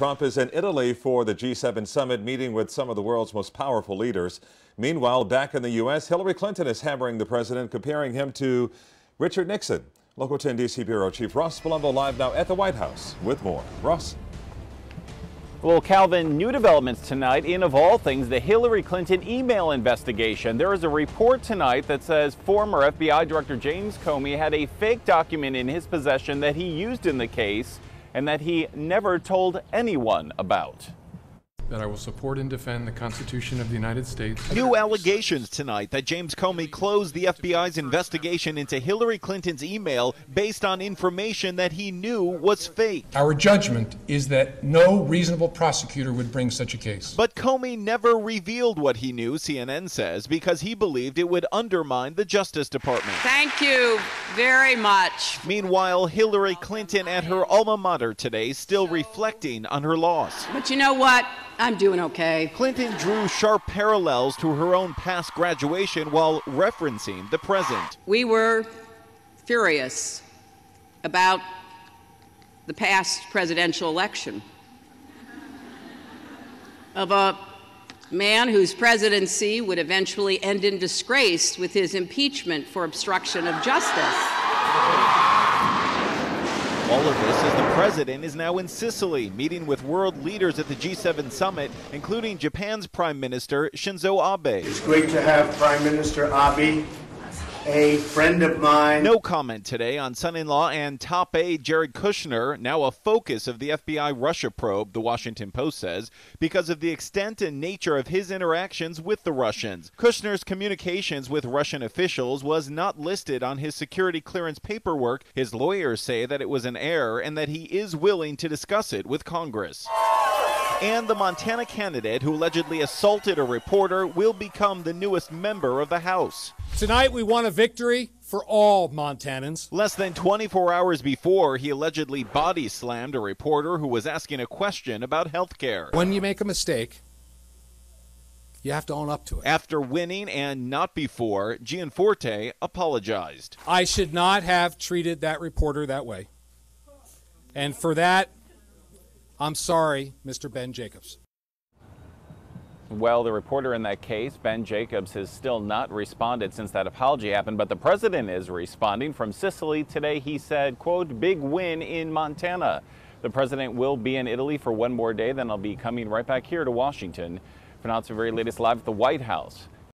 Trump is in Italy for the G7 summit, meeting with some of the world's most powerful leaders. Meanwhile, back in the U.S., Hillary Clinton is hammering the president, comparing him to Richard Nixon. Local 10 D.C. Bureau Chief Ross Palumbo live now at the White House with more. Ross. Well, Calvin, new developments tonight in, of all things, the Hillary Clinton email investigation. There is a report tonight that says former FBI Director James Comey had a fake document in his possession that he used in the case and that he never told anyone about. That I will support and defend the Constitution of the United States. New allegations tonight that James Comey closed the FBI's investigation into Hillary Clinton's email based on information that he knew was fake. Our judgment is that no reasonable prosecutor would bring such a case. But Comey never revealed what he knew, CNN says, because he believed it would undermine the Justice Department. Thank you very much. Meanwhile, Hillary Clinton at her alma mater today still reflecting on her loss. But you know what? I'm doing okay. Clinton drew sharp parallels to her own past graduation while referencing the present. We were furious about the past presidential election of a man whose presidency would eventually end in disgrace with his impeachment for obstruction of justice. All of this as the president is now in Sicily, meeting with world leaders at the G7 summit, including Japan's Prime Minister Shinzo Abe. It's great to have Prime Minister Abe, a friend of mine. No comment today on son-in-law and top aide Jared Kushner, now a focus of the FBI Russia probe, the Washington Post says, because of the extent and nature of his interactions with the Russians. Kushner's communications with Russian officials was not listed on his security clearance paperwork. His lawyers say that it was an error and that he is willing to discuss it with Congress. And the Montana candidate who allegedly assaulted a reporter will become the newest member of the House. Tonight we won a victory for all Montanans. Less than 24 hours before, he allegedly body slammed a reporter who was asking a question about health care. When you make a mistake, you have to own up to it. After winning and not before, Gianforte apologized. I should not have treated that reporter that way. And for that, I'm sorry, Mr. Ben Jacobs. Well, the reporter in that case, Ben Jacobs, has still not responded since that apology happened, but the president is responding from Sicily today. He said, quote, big win in Montana. The president will be in Italy for one more day, then I'll be coming right back here to Washington. For now, it's the very latest live at the White House.